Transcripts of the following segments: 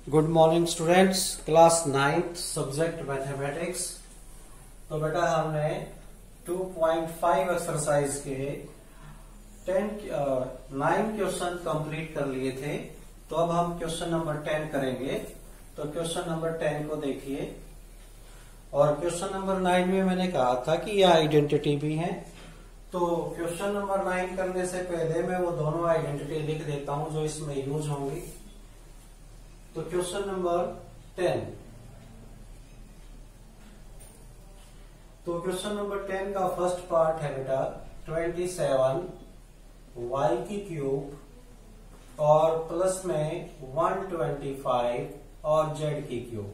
Good morning students, class 9th subject mathematics. तो बेटा हमने 2.5 एक्सरसाइज के 9 क्वेश्चन कंप्लीट कर लिए थे। तो अब हम क्वेश्चन नंबर 10 करेंगे। तो क्वेश्चन नंबर 10 को देखिए। और क्वेश्चन नंबर 9 में मैंने कहा था कि यह आइडेंटिटी भी है। तो क्वेश्चन नंबर 9 करने से पहले मैं वो दोनों आइडेंटिटी लिख देता हूं जो इसमें यूज होंगी। तो क्वेश्चन नंबर 10। तो क्वेश्चन नंबर 10 का फर्स्ट पार्ट है बेटा 27 y की क्यूब और प्लस में 125 और z की क्यूब।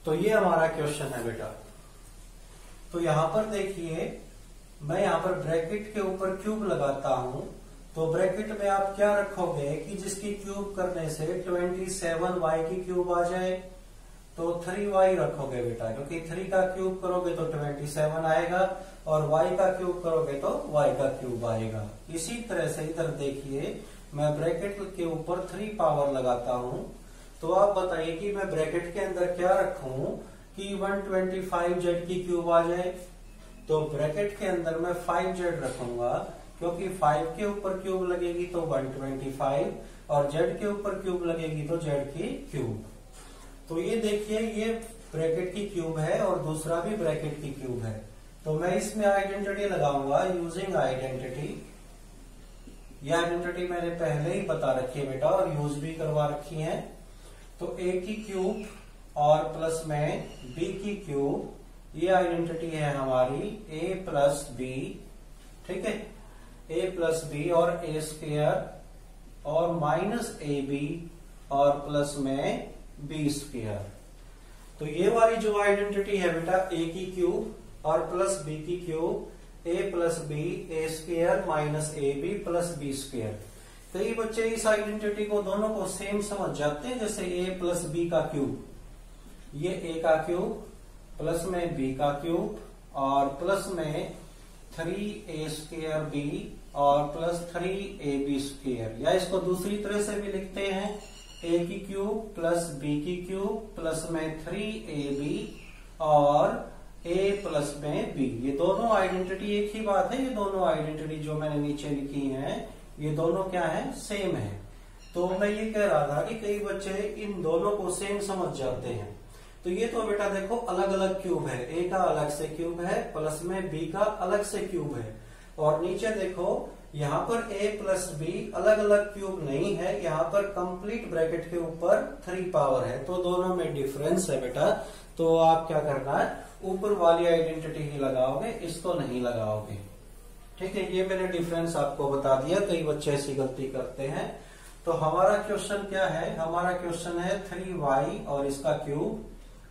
तो ये हमारा क्वेश्चन है बेटा। तो यहां पर देखिए, मैं यहां पर ब्रैकेट के ऊपर क्यूब लगाता हूं। तो ब्रैकेट में आप क्या रखोगे कि जिसकी क्यूब करने से 27y की क्यूब आ जाए, तो 3y रखोगे बेटा, क्योंकि 3 का क्यूब करोगे तो 27 आएगा और y का क्यूब करोगे तो y का क्यूब आएगा। इसी तरह से इधर देखिए, मैं ब्रैकेट के ऊपर 3 पावर लगाता हूं। तो आप बताइए कि मैं ब्रैकेट के अंदर क्या रखूं कि 125z की क्यूब आ जाए। तो ब्रैकेट के अंदर मैं 5z रखूंगा, क्योंकि 5 के ऊपर क्यूब लगेगी तो 125 और z के ऊपर क्यूब लगेगी तो z की क्यूब। तो ये देखिए, ये ब्रैकेट की क्यूब है और दूसरा भी ब्रैकेट की क्यूब है। तो मैं इसमें आइडेंटिटी लगाऊंगा यूजिंग आइडेंटिटी। ये आइडेंटिटी मैंने पहले ही बता रखी है बेटा और यूज भी करवा रखी है। तो a की क्यूब और प्लस में b की क्यूब, ये आइडेंटिटी है हमारी a प्लस बी। ठीक है, a प्लस बी और a स्क्वायर और माइनस ए बी और प्लस में बी स्क्वायर। तो ये वाली जो आइडेंटिटी है बेटा a की क्यूब और प्लस b की cube, a plus B A square minus A B plus B square. कई बच्चे इस आइडेंटिटी को दोनों को सेम समझ जाते हैं, जैसे a प्लस बी का क्यूब, ये a का क्यूब प्लस में b का क्यूब और प्लस में 3a स्क्वायर b और प्लस 3ab स्क्वायर। या इसको दूसरी तरह से भी लिखते हैं, a की क्यूब प्लस b की क्यूब प्लस में 3ab और a प्लस में b। ये दोनों आइडेंटिटी एक ही बात है। ये दोनों आइडेंटिटी जो मैंने नीचे लिखी हैं, ये दोनों क्या है, सेम है। तो मैं ये कह रहा था कि कई बच्चे इन दोनों को सेम समझ जाते हैं। तो ये तो बेटा देखो अलग अलग क्यूब है, a का अलग से क्यूब है प्लस में b का अलग से क्यूब है। और नीचे देखो, यहाँ पर a प्लस b अलग अलग क्यूब नहीं है, यहाँ पर कंप्लीट ब्रैकेट के ऊपर 3 पावर है। तो दोनों में डिफरेंस है बेटा। तो आप क्या करना है, ऊपर वाली आइडेंटिटी ही लगाओगे, इसको नहीं लगाओगे। ठीक है, ये मैंने डिफरेंस आपको बता दिया। कई बच्चे ऐसी गलती करते हैं। तो हमारा क्वेश्चन क्या है, हमारा क्वेश्चन है 3y और इसका क्यूब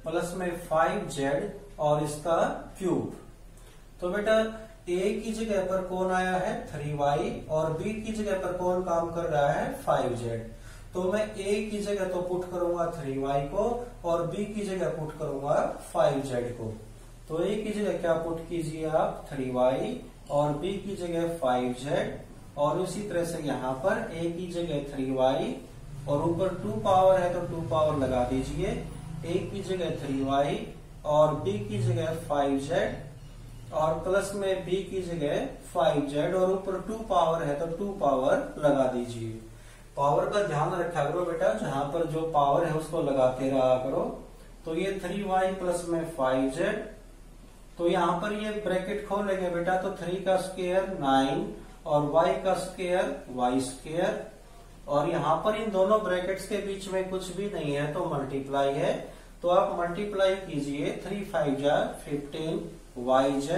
प्लस में 5z और इसका क्यूब। तो बेटा a की जगह पर कौन आया है, 3y, और b की जगह पर कौन काम कर रहा है, 5z। तो मैं a की जगह तो पुट करूंगा 3y को और b की जगह पुट करूंगा 5z को। तो a की जगह क्या पुट कीजिए आप, 3y और b की जगह 5z और इसी तरह से यहाँ पर a की जगह 3y और ऊपर 2 पावर है तो 2 पावर लगा दीजिए। a की जगह 3y और b की जगह 5z और प्लस में b की जगह 5z और ऊपर 2 पावर है तो 2 पावर लगा दीजिए। पावर का ध्यान रखा करो बेटा, जहां पर जो पावर है उसको लगाते रहा करो। तो ये 3y प्लस में 5z। तो यहाँ पर ये ब्रैकेट खोलेंगे बेटा, तो 3 का स्क्वायर 9 और y का स्क्वायर y स्क्वायर। और यहाँ पर इन दोनों ब्रैकेट्स के बीच में कुछ भी नहीं है तो मल्टीप्लाई है। तो आप मल्टीप्लाई कीजिए, 3 5 जा 15 yz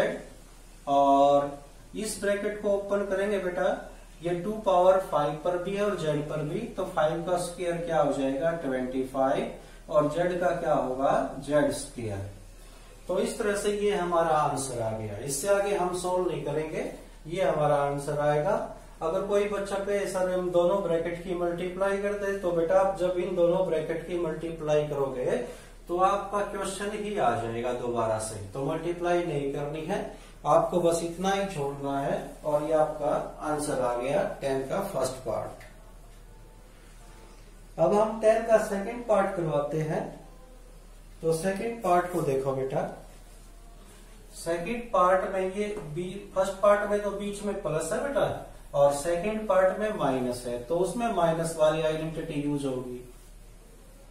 और इस ब्रैकेट को ओपन करेंगे बेटा, ये 2 पावर 5 पर भी है और z पर भी। तो 5 का स्क्वायर क्या हो जाएगा, 25 और z का क्या होगा, z स्क्वायर। तो इस तरह से ये हमारा आंसर आ गया। इससे आगे हम सोल्व नहीं करेंगे, ये हमारा आंसर आएगा। अगर कोई बच्चा पे सर हम दोनों ब्रैकेट की मल्टीप्लाई करते, तो बेटा आप जब इन दोनों ब्रैकेट की मल्टीप्लाई करोगे तो आपका क्वेश्चन ही आ जाएगा दोबारा से। तो मल्टीप्लाई नहीं करनी है, आपको बस इतना ही छोड़ना है और ये आपका आंसर आ गया 10 का फर्स्ट पार्ट। अब हम 10 का सेकंड पार्ट करवाते हैं। तो सेकंड पार्ट को देखो बेटा। सेकंड पार्ट में ये फर्स्ट पार्ट में तो बीच में प्लस है बेटा, और सेकंड पार्ट में माइनस है, तो उसमें माइनस वाली आइडेंटिटी यूज होगी।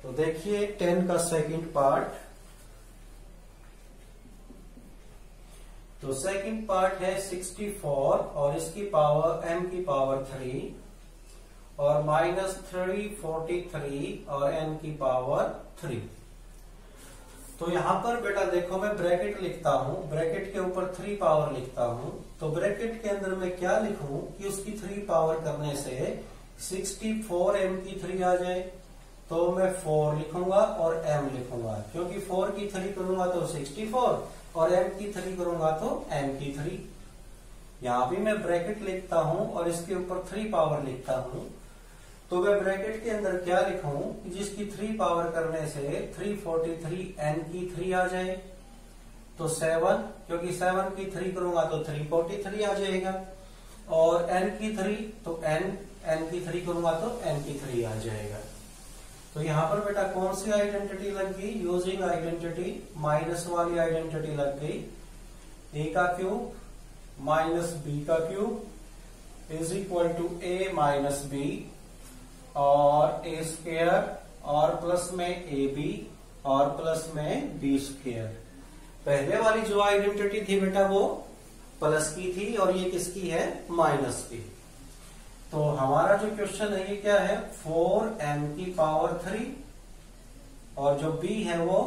तो देखिए 10 का सेकंड पार्ट, तो सेकंड पार्ट है 64 और इसकी पावर m की पावर 3 और माइनस 343 और n की पावर 3। तो यहां पर बेटा देखो मैं ब्रैकेट लिखता हूं, ब्रैकेट के ऊपर 3 पावर लिखता हूं। तो ब्रैकेट के अंदर मैं क्या लिखूं कि उसकी 3 पावर करने से 64 m की 3 आ जाए। तो मैं 4 लिखूंगा और m लिखूंगा, क्योंकि 4 की 3 करूंगा तो 64 और m की 3 करूंगा तो m की 3। यहां भी मैं ब्रैकेट लिखता हूं और इसके ऊपर 3 पावर लिखता हूं। तो मैं ब्रैकेट के अंदर क्या लिखूं कि जिसकी 3 पावर करने से 343 n की 3 आ जाए। तो 7, क्योंकि 7 की 3 करूंगा तो 343 आ जाएगा, और n की 3 तो n की 3 करूंगा तो n की 3 आ जाएगा। तो यहां पर बेटा कौन सी आइडेंटिटी लग गई, यूजिंग आइडेंटिटी, माइनस वाली आइडेंटिटी लग गई। a का क्यूब माइनस b का cube is equal to a minus b और a स्क्वायर और प्लस में ab और प्लस में b स्क्वायर। पहले वाली जो आइडेंटिटी थी बेटा वो प्लस की थी और ये किसकी है, माइनस की। तो हमारा जो क्वेश्चन है ये क्या है, 4m की पावर 3 और जो b है वो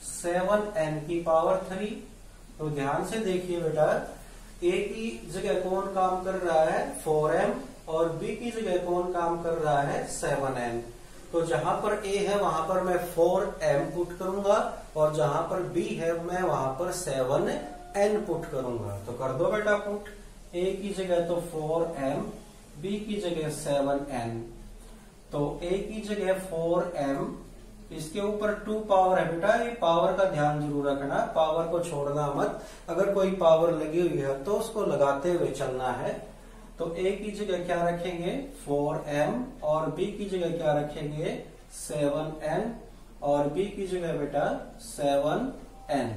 7n की पावर 3। तो ध्यान से देखिए बेटा, a की जगह कौन काम कर रहा है, 4m, और b की जगह कौन काम कर रहा है, 7n। तो जहां पर a है वहां पर मैं 4m पुट करूंगा और जहां पर b है मैं वहां पर 7n पुट करूंगा। तो कर दो बेटा पुट, a की जगह तो 4m, b की जगह 7n। तो a की जगह 4m, इसके ऊपर 2 पावर है बेटा, ये पावर का ध्यान जरूर रखना, पावर को छोड़ना मत। अगर कोई पावर लगी हुई है तो उसको लगाते हुए चलना है। तो a की जगह क्या रखेंगे, 4m, और b की जगह क्या रखेंगे, 7n, और b की जगह बेटा 7n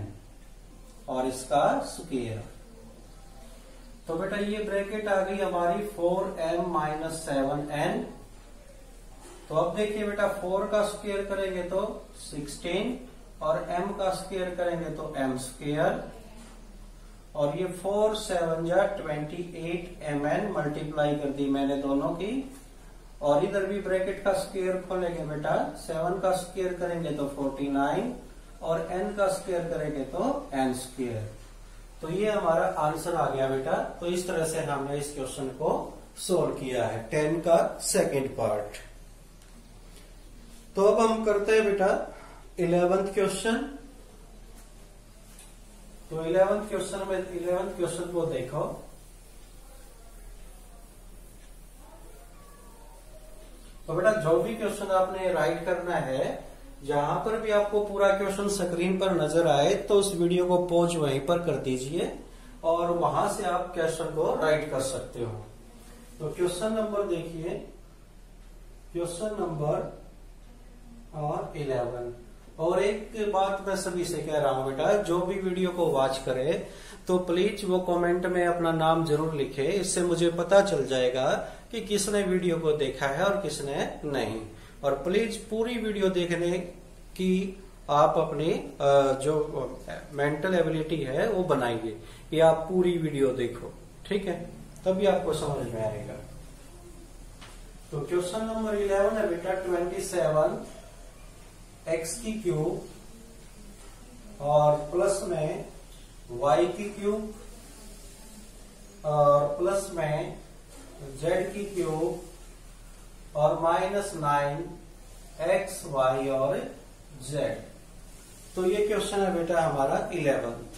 और इसका स्क्वायर। तो बेटा ये ब्रैकेट आ गई हमारी 4m माइनस 7n। तो अब देखिए बेटा 4 का स्क्वायर करेंगे तो 16 और m का स्क्वायर करेंगे तो m स्क्वायर, और ये 4 7 जा 28 mn मल्टीप्लाई कर दी मैंने दोनों की। और इधर भी ब्रैकेट का स्क्वायर खोलेंगे बेटा, 7 का स्क्वायर करेंगे तो 49 और n का स्क्वायर करेंगे तो n स्क्वायर। तो ये हमारा आंसर आ गया बेटा। तो इस तरह से हमने इस क्वेश्चन को सोल्व किया है, 10 का सेकंड पार्ट। तो अब हम करते हैं बेटा 11th क्वेश्चन। तो 11th क्वेश्चन को देखो। तो बेटा जो भी क्वेश्चन आपने राइट करना है, जहां पर भी आपको पूरा क्वेश्चन स्क्रीन पर नजर आए तो उस वीडियो को पॉज वहीं पर कर दीजिए और वहां से आप क्वेश्चन को राइट कर सकते हो। तो क्वेश्चन नंबर देखिए, क्वेश्चन नंबर 11। और एक बात मैं सभी से कह रहा हूं बेटा, जो भी वीडियो को वॉच करे तो प्लीज वो कमेंट में अपना नाम जरूर लिखे, इससे मुझे पता चल जाएगा कि किसने वीडियो को देखा है और किसने नहीं। और प्लीज पूरी वीडियो देखने की आप अपनी जो मेंटल एबिलिटी है वो बनाइए कि आप पूरी वीडियो देखो, ठीक है, तभी आपको समझ में आएगा। तो क्वेश्चन नंबर 11 है बेटा 27 x की क्यूब और प्लस में y की क्यूब और प्लस में z की क्यूब और माइनस 9 x, y और z। तो ये क्वेश्चन है बेटा हमारा 11th।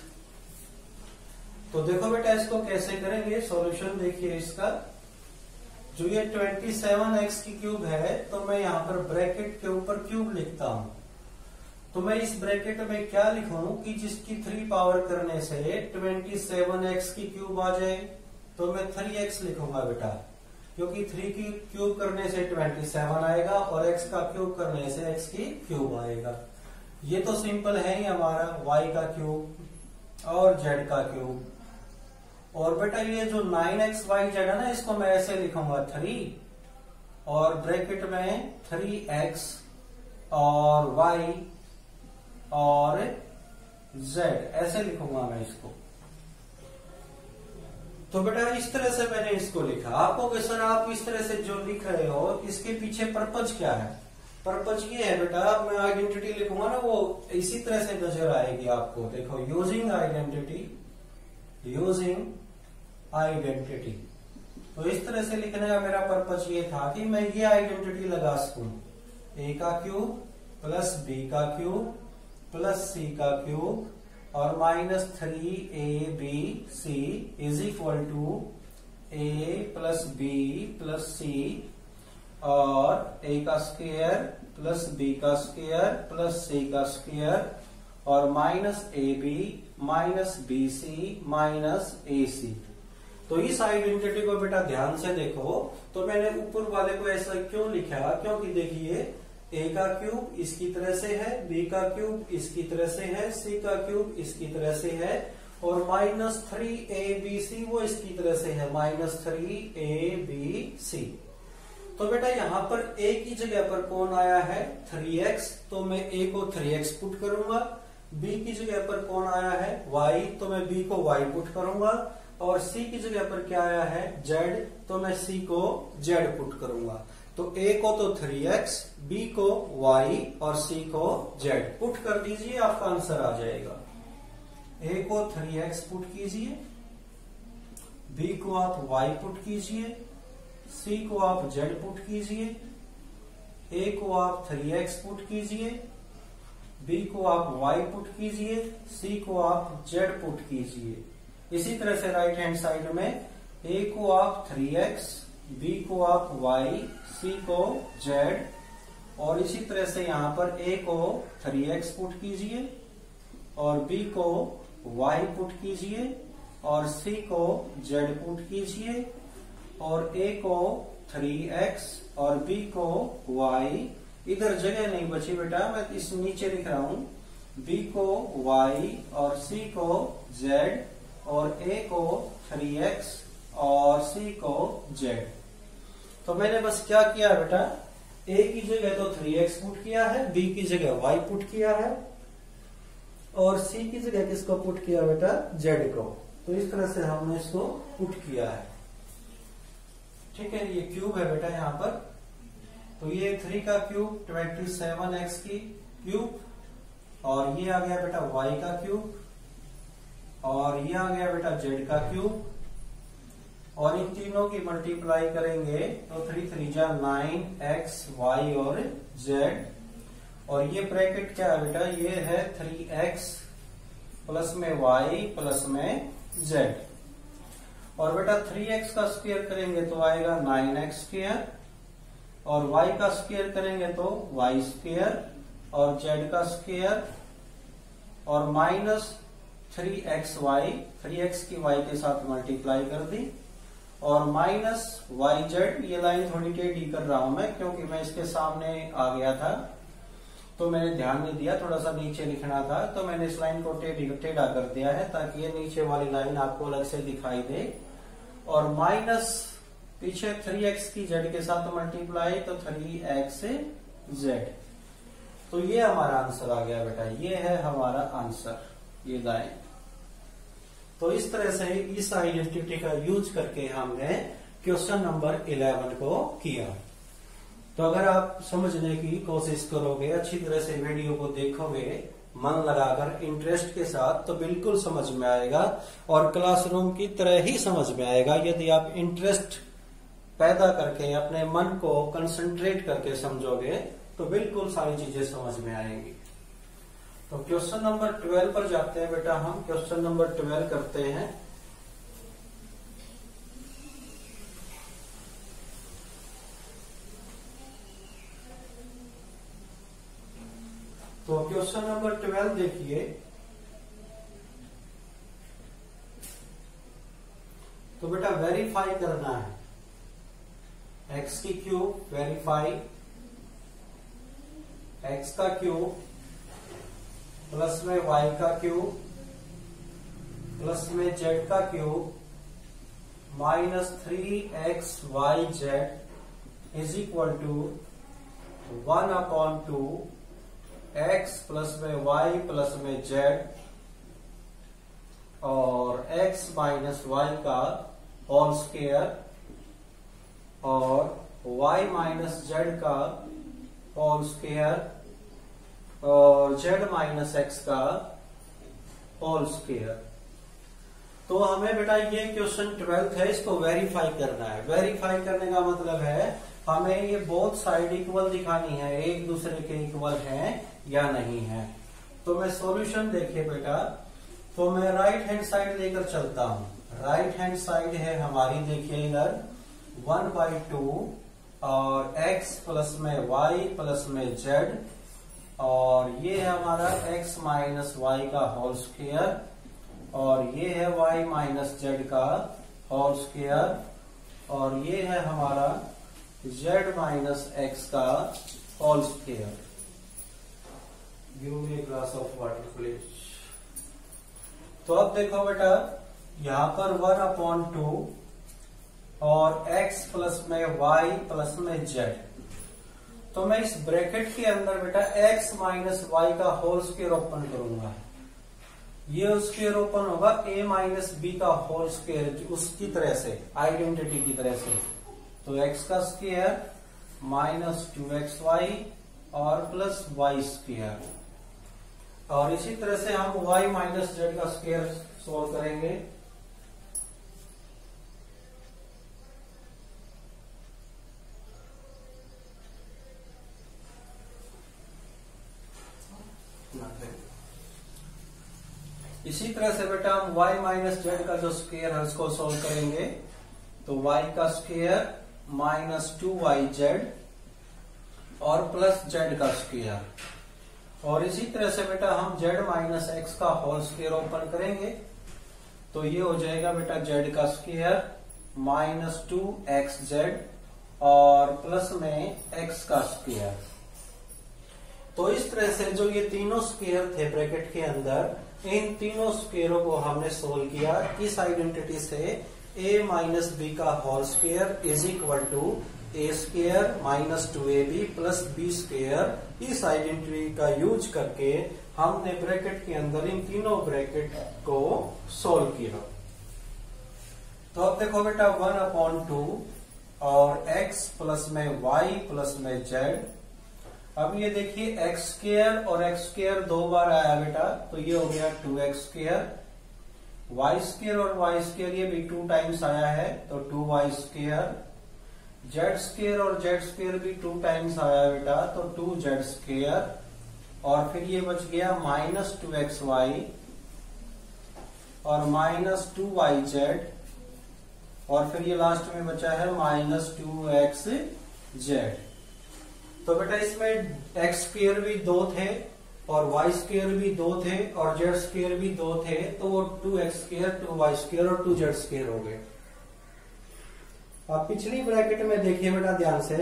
तो देखो बेटा इसको कैसे करेंगे, सॉल्यूशन देखिए इसका। जो ये 27x की क्यूब है तो मैं यहां पर ब्रैकेट के ऊपर क्यूब लिखता हूं। तो मैं इस ब्रैकेट में क्या लिखूं कि जिसकी 3 पावर करने से 27x की क्यूब आ जाए। तो मैं 3x लिखूंगा बेटा, क्योंकि 3 की क्यूब करने से 27 आएगा और x का क्यूब करने से x की क्यूब आएगा। ये तो सिंपल है ही हमारा y का क्यूब और z का क्यूब। और बेटा ये जो 9xyz है ना, इसको मैं ऐसे लिखूंगा 3 और ब्रैकेट में 3x और y और z ऐसे लिखूंगा मैं इसको। तो बेटा इस तरह से मैंने इसको लिखा। आपको कि सर आप इस तरह से जो लिख रहे हो इसके पीछे पर्पज क्या है? पर्पज ये है बेटा, मैं आइडेंटिटी लिखूंगा ना वो इसी तरह से नजर आएगी आपको। देखो यूजिंग आइडेंटिटी, तो इस तरह से लिखने का मेरा पर्पज ये था कि मैं ये आइडेंटिटी लगा सकूं, a का क्यूब प्लस b का क्यूब प्लस c का क्यूब और -3abc is equal to a plus b plus c और a का स्क्वायर प्लस b का स्क्वायर प्लस c का स्क्वायर और -ab minus bc minus ac। तो इस आइडेंटिटी को बेटा ध्यान से देखो। तो मैंने ऊपर वाले को ऐसा क्यों लिखा? क्योंकि देखिए a का क्यूब इसकी तरह से है, b का क्यूब इसकी तरह से है, c का क्यूब इसकी तरह से है और -3abc वो इसकी तरह से है, -3abc। तो बेटा यहाँ पर a की जगह पर कौन आया है? 3x, तो मैं a को 3x पुट करूंगा। b की जगह पर कौन आया है? y, तो मैं b को y पुट करूंगा। और c की जगह पर क्या आया है? z, तो मैं c को z पुट करूंगा। तो a को तो 3x, b को y और c को z पुट कर दीजिए, आपका आंसर आ जाएगा। a को 3x पुट कीजिए, b को आप y पुट कीजिए, c को आप z पुट कीजिए, a को आप 3x पुट कीजिए, b को आप y पुट कीजिए, c को आप z पुट कीजिए। इसी तरह से राइट हैंड साइड में a को आप 3x, b को आप y, c को z और इसी तरह से यहाँ पर a को 3x पुट कीजिए और b को y पुट कीजिए और c को z पुट कीजिए और a को 3x और b को y। इधर जगह नहीं बची बेटा, मैं इस नीचे लिख रहा हूं, b को y और c को z और a को 3x और c को z। तो मैंने बस क्या किया बेटा, a की जगह तो 3x पुट किया है, b की जगह y पुट किया है और c की जगह किसको पुट किया बेटा? z को। तो इस तरह से हमने इसको पुट किया है। ठीक है, ये क्यूब है बेटा यहाँ पर। तो ये 3 का क्यूब 27x की क्यूब और ये आ गया बेटा y का क्यूब और ये आ गया बेटा z का क्यूब और इन तीनों की मल्टीप्लाई करेंगे तो 3 3 जा 9x y और z और ये ब्रैकेट क्या है बेटा? ये है 3x प्लस में y प्लस में z और बेटा 3x का स्क्वायर करेंगे तो आएगा 9x स्क्वायर और y का स्क्वायर करेंगे तो y स्क्वायर और z का स्क्वायर और -3xy, 3x की y के साथ मल्टीप्लाई कर दी और -yz। ये लाइन थोड़ी टेढ़ी कर रहा हूं मैं क्योंकि मैं इसके सामने आ गया था तो मैंने ध्यान नहीं दिया, थोड़ा सा नीचे लिखना था तो मैंने इस लाइन को टेढ़ा कर दिया है ताकि ये नीचे वाली लाइन आपको अलग से दिखाई दे और माइनस पीछे 3x की z के साथ मल्टीप्लाई तो 3xz। तो ये हमारा आंसर आ गया बेटा, ये है हमारा आंसर, ये लाइन। तो इस तरह से इस आइडेंटिटी का यूज करके हमने क्वेश्चन नंबर 11 को किया। तो अगर आप समझने की कोशिश करोगे, अच्छी तरह से वीडियो को देखोगे मन लगाकर इंटरेस्ट के साथ, तो बिल्कुल समझ में आएगा और क्लासरूम की तरह ही समझ में आएगा। यदि आप इंटरेस्ट पैदा करके अपने मन को कंसंट्रेट करके समझोगे तो बिल्कुल सारी चीजें समझ में आएंगी। तो क्वेश्चन नंबर 12 पर जाते हैं बेटा हम। क्वेश्चन नंबर 12 करते हैं। तो क्वेश्चन नंबर 12 देखिए। तो बेटा वेरीफाई करना है एक्स की क्यूब वेरीफाई, एक्स का क्यूब प्लस में वाई का क्यूब प्लस में जेड का cube minus 3xyz is equal to 1/2 x plus में y प्लस में z और x माइनस वाई का होल स्क्वायर और y माइनस z का होल स्क्वायर और z माइनस x का होल स्क्वायर। तो हमें बेटा ये क्वेश्चन 12th है, इसको वेरीफाई करना है। वेरीफाई करने का मतलब है हमें ये बोथ साइड इक्वल दिखानी है, एक दूसरे के इक्वल हैं या नहीं है। तो मैं सॉल्यूशन देखिए बेटा, तो मैं राइट हैंड साइड लेकर चलता हूं। राइट हैंड साइड है हमारी, देखिए इधर 1/2 और x प्लस में y प्लस में z और ये है हमारा x माइनस वाई का होल स्क्वायर और ये है y माइनस जेड का होल स्क्वायर और ये है हमारा z माइनस x का whole square. Give me a glass of water please. तो अब देखो बेटा, यहां पर 1/2 और x प्लस में y प्लस में z, तो मैं इस ब्रैकेट के अंदर बेटा x माइनस वाई का होल स्क्वायर ओपन करूंगा। ये स्क्वायर ओपन होगा a माइनस बी का होल स्क्वायर, उसकी तरह से, आइडेंटिटी की तरह से। तो x का स्क्वायर माइनस 2xy और प्लस y स्क्वायर, और इसी तरह से हम y माइनस जेड का स्क्वायर सोल्व करेंगे। इसी तरह से बेटा हम y माइनस जेड का जो स्क्वायर है उसको सोल्व करेंगे। तो y का स्क्वायर माइनस 2yz और प्लस z का स्क्वायर, और इसी तरह से बेटा हम z माइनस x का होल स्क्वायर ओपन करेंगे। तो ये हो जाएगा बेटा z का स्क्वायर माइनस 2xz और प्लस में x का स्क्वायर। तो इस तरह से जो ये तीनों स्क्वायर थे ब्रैकेट के अंदर, इन तीनों स्क्वायरों को हमने सोल्व किया किस आइडेंटिटी से, a माइनस बी का whole square is equal to a square minus 2ab plus b square. इस आइडेंटिटी का यूज करके हमने ब्रैकेट के अंदर इन तीनों ब्रैकेट को सोल्व किया। तो अब देखो बेटा 1/2 और x प्लस में y प्लस में z। अब ये देखिए एक्स स्क्वायर और एक्स स्क्वायर 2 बार आया बेटा, तो ये हो गया 2x स्क्वायर। वाई स्क्वायर और वाई स्क्वायर ये भी 2 टाइम्स आया है, तो 2y स्क्वायर। जेड स्क्वायर और जेड स्क्वायर भी 2 टाइम्स आया बेटा, तो 2z स्क्वायर। और फिर ये बच गया माइनस 2xy और माइनस 2yz, और फिर ये लास्ट में बचा है माइनस 2xz। तो बेटा इसमें x स्क्वायर भी 2 थे और y स्क्वायर भी 2 थे और z स्क्वायर भी 2 थे, तो वो 2x स्क्वायर 2y स्क्वायर और 2z स्क्वायर हो गए। अब पिछली ब्रैकेट में देखिए बेटा ध्यान से,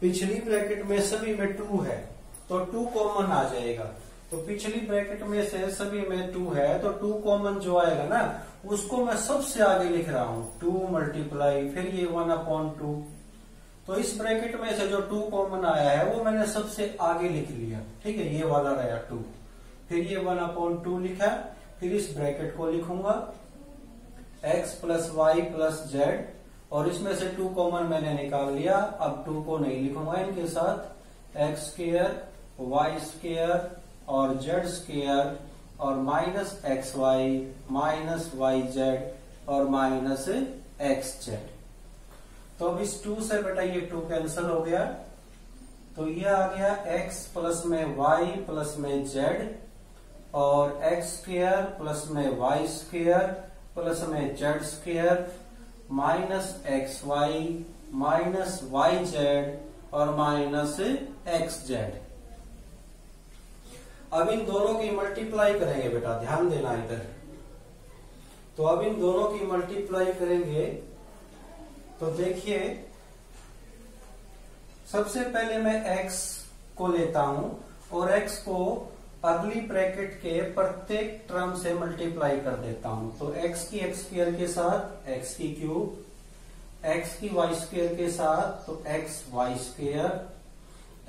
पिछली ब्रैकेट में सभी में 2 है तो 2 कॉमन आ जाएगा। तो पिछली ब्रैकेट में से सभी में 2 है, तो 2 कॉमन जो आएगा ना उसको मैं सबसे आगे लिख रहा हूं, 2 मल्टीप्लाई फिर ये 1/2। तो इस ब्रैकेट में से जो 2 कॉमन आया है वो मैंने सबसे आगे लिख लिया, ठीक है, ये वाला रहा 2। फिर ये 1/2 लिखा, फिर इस ब्रैकेट को लिखूंगा x plus y plus z, और इसमें से 2 कॉमन मैंने निकाल लिया। अब 2 को नहीं लिखूंगा इनके साथ, x स्क्वायर वाई स्क्वायर और जेड स्क्वायर और माइनस xy माइनस yz और माइनस xz। तो अब इस 2 से बेटा ये 2 कैंसिल हो गया, तो ये आ गया x प्लस में y प्लस में z और x स्क्वायर प्लस में y स्क्वायर प्लस में z square minus xy minus yz और माइनस xz। अब इन दोनों की मल्टीप्लाई करेंगे बेटा, ध्यान देना इधर। तो अब इन दोनों की मल्टीप्लाई करेंगे तो देखिए सबसे पहले मैं x को लेता हूं और x को अगली ब्रैकेट के प्रत्येक टर्म से मल्टीप्लाई कर देता हूं। तो x की x स्क्वायर के साथ x की क्यूब, x की y स्क्वायर के साथ तो x y स्क्वायर,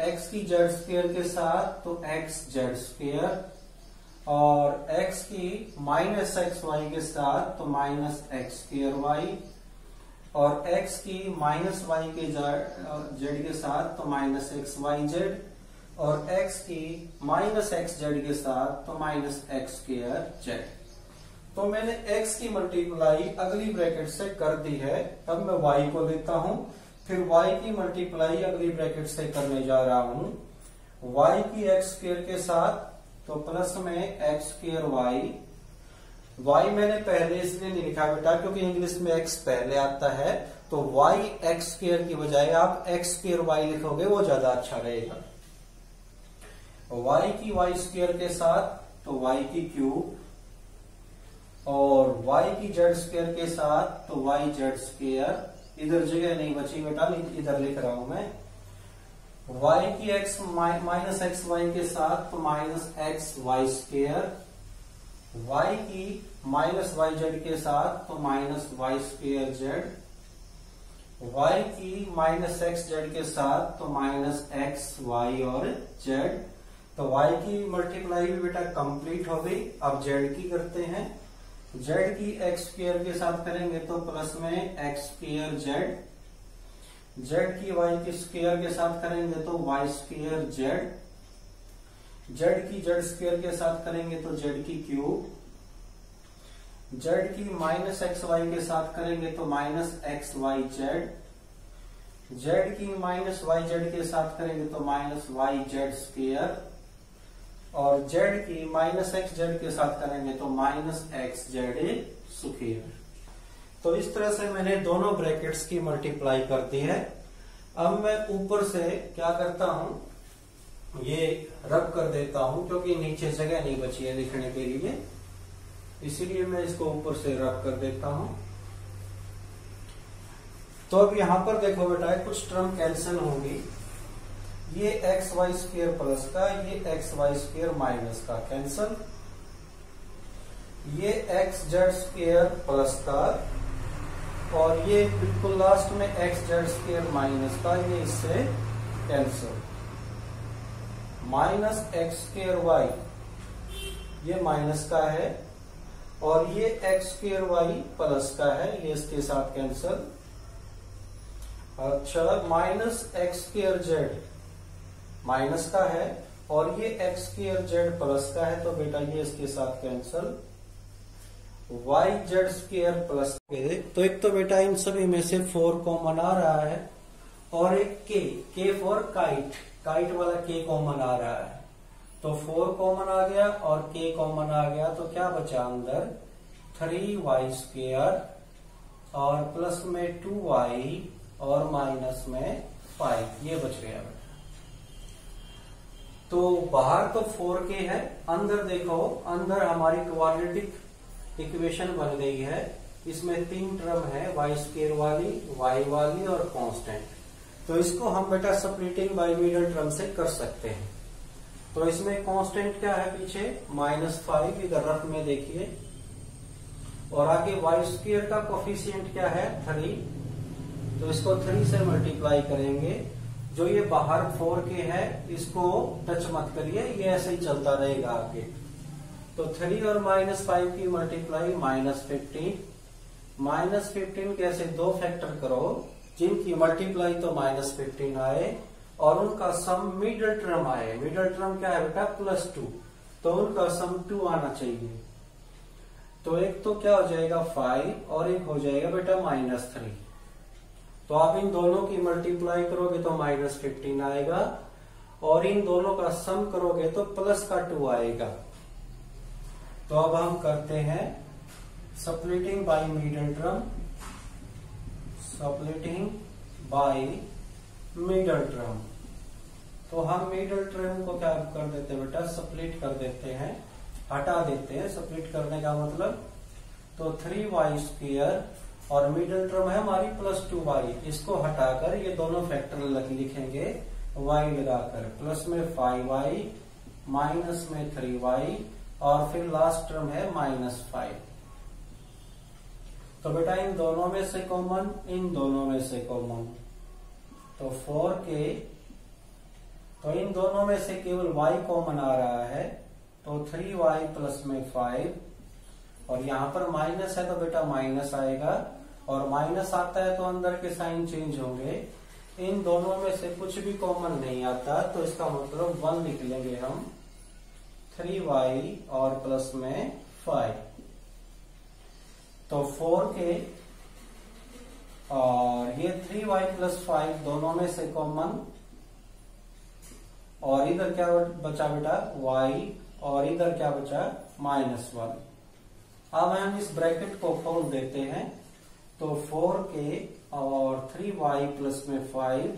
x की z स्क्वायर के साथ तो x z स्क्वायर, और x की माइनस एक्स वाई के साथ तो माइनस एक्स स्क्वायर वाई, और x की माइनस वाई के जेड के साथ तो माइनस एक्स वाई जेड, और x की माइनस एक्स जेड के साथ तो माइनस एक्स स्क्वायर जेड। तो मैंने x की मल्टीप्लाई अगली ब्रैकेट से कर दी है। अब मैं y को लेता हूं, फिर y की मल्टीप्लाई अगली ब्रैकेट से करने जा रहा हूं। y की एक्स स्क्वायर के साथ तो प्लस में एक्स स्क्वायर y मैंने पहले इसलिए नहीं लिखा बेटा क्योंकि इंग्लिश में x पहले आता है, तो y एक्स स्क्वायर की बजाय आप एक्स स्क्वायर y लिखोगे, वो ज्यादा अच्छा रहेगा। y की y स्क्वायर के साथ तो y की क्यूब, और y की z स्क्वायर के साथ तो y z स्क्वायर। इधर जगह नहीं बची बेटा, इधर लिख रहा हूं मैं। y की x माइनस एक्स वाई के साथ तो minus x y square, y की माइनस वाई जेड के साथ तो minus y square z, y की माइनस एक्स जेड के साथ तो माइनस एक्स वाई और जेड। तो y की मल्टीप्लाई भी बेटा कंप्लीट हो गई। अब z की करते हैं। z की एक्स स्क्वायर के साथ करेंगे तो प्लस में एक्स स्क्वायर जेड, z की y की स्क्वायर के साथ करेंगे तो y स्क्वायर जेड, z की z स्क्वायर के साथ करेंगे तो z की क्यूब, z की माइनस एक्स वाई के साथ करेंगे तो minus x y z, z की माइनस वाई जेड के साथ करेंगे तो माइनस वाई जेड स्क्वायर, और z की माइनस एक्स जेड के साथ करेंगे तो माइनस एक्स जेड स्क्वायर। तो इस तरह से मैंने दोनों ब्रैकेट्स की मल्टीप्लाई कर दी है। अब मैं ऊपर से क्या करता हूं, ये रब कर देता हूं क्योंकि नीचे जगह नहीं बची है लिखने के लिए, इसीलिए मैं इसको ऊपर से रब कर देता हूं। तो अब यहां पर देखो बेटा कुछ टर्म कैंसिल होंगी। ये एक्स वाई स्क्वायर प्लस का, ये एक्स वाई स्क्वायर माइनस का कैंसिल, ये एक्स जेड स्क्वायर प्लस का, और ये बिल्कुल लास्ट में एक्स जेड स्क्वायर माइनस का, ये इससे cancel. Minus x square y ये माइनस का है, और ये एक्स स्क्वायर वाई प्लस का है, ये इसके साथ कैंसिल। अच्छा, minus x square Z minus का है, और ये एक्स स्क्वायर जेड प्लस का है, तो बेटा ये इसके साथ cancel. Y z square plus के, तो एक तो बेटा इन सभी में से 4 कॉमन आ रहा है, और एक के फॉर काइट, काइट वाला के कॉमन आ रहा है। तो 4 कॉमन आ गया और के कॉमन आ गया, तो क्या बचा अंदर 3y स्क्वायर, और प्लस में 2y, और माइनस में 5, ये बच गया बेटा। तो बाहर तो 4k है, अंदर देखो, अंदर हमारी क्वाड्रेटिक इक्वेशन बन गई है। इसमें 3 टर्म है, y स्क्वायर वाली, y वाली और कांस्टेंट। तो इसको हम बेटा स्प्लिटिंग बाय मिडल टर्म से कर सकते हैं। तो इसमें कांस्टेंट क्या है पीछे -5, इधर रफ में देखिए, और आगे y स्क्वायर का कोफिशिएंट क्या है 3, तो इसको 3 से मल्टीप्लाई करेंगे। जो ये बाहर 4k है इसको टच मत करिए, ये ऐसे ही चलता रहेगा आगे। तो 3 और -5 की मल्टीप्लाई -15, -15 कैसे 2 फैक्टर करो जिनकी मल्टीप्लाई तो -15 आए और उनका सम मिडल टर्म आए। मिडल टर्म क्या है बेटा +2, तो उनका सम 2 आना चाहिए। तो एक तो क्या हो जाएगा 5 और एक हो जाएगा बेटा -3। तो आप इन दोनों की मल्टीप्लाई करोगे तो -15 आएगा, और इन दोनों का सम करोगे तो +2 आएगा। तो अब हम करते हैं splitting by middle term, splitting by middle term. तो हम मिडल टर्म को क्या कर देते हैं बेटा स्प्लिट कर देते हैं, हटा देते हैं। स्प्लिट करने का मतलब तो 3y स्क्वायर और मिडिल टर्म है हमारी +2y। इसको हटाकर ये दोनों फैक्टर लिखेंगे y लगाकर, प्लस में 5y माइनस में 3y और फिर लास्ट टर्म है -5। तो बेटा इन दोनों में से कॉमन, इन दोनों में से कॉमन, तो 4k, तो इन दोनों में से केवल y कॉमन आ रहा है, तो 3y प्लस में 5 और यहां पर माइनस है तो बेटा माइनस आएगा और माइनस आता है तो अंदर के साइन चेंज होंगे। इन दोनों में से कुछ भी कॉमन नहीं आता तो इसका मतलब 1 लिख लेंगे हम, 3y और प्लस में 5। तो 4k और ये 3y प्लस 5 दोनों में से कॉमन और इधर क्या बचा बेटा y और इधर क्या बचा -1। अब हम इस ब्रैकेट को खोल देते हैं तो 4k और 3y प्लस में 5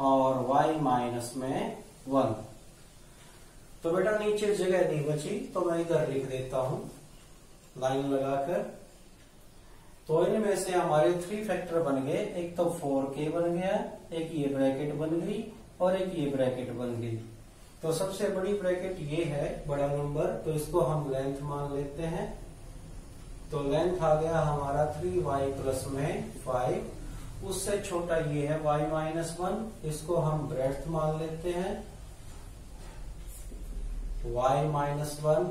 और y माइनस में 1। तो बेटा नीचे जगह नहीं बची तो मैं इधर लिख देता हूं लाइन लगाकर। तो इनमें से हमारे 3 फैक्टर बन गए, एक तो 4k बन गया, एक ये ब्रैकेट बन गई और एक ये ब्रैकेट बन गई। तो सबसे बड़ी ब्रैकेट ये है बड़ा नंबर, तो इसको हम लेंथ मान लेते हैं। तो लेंथ आ गया हमारा 3y प्लस में 5, उससे छोटा ये है y माइनस 1, इसको हम ब्रेड्थ मान लेते हैं y माइनस 1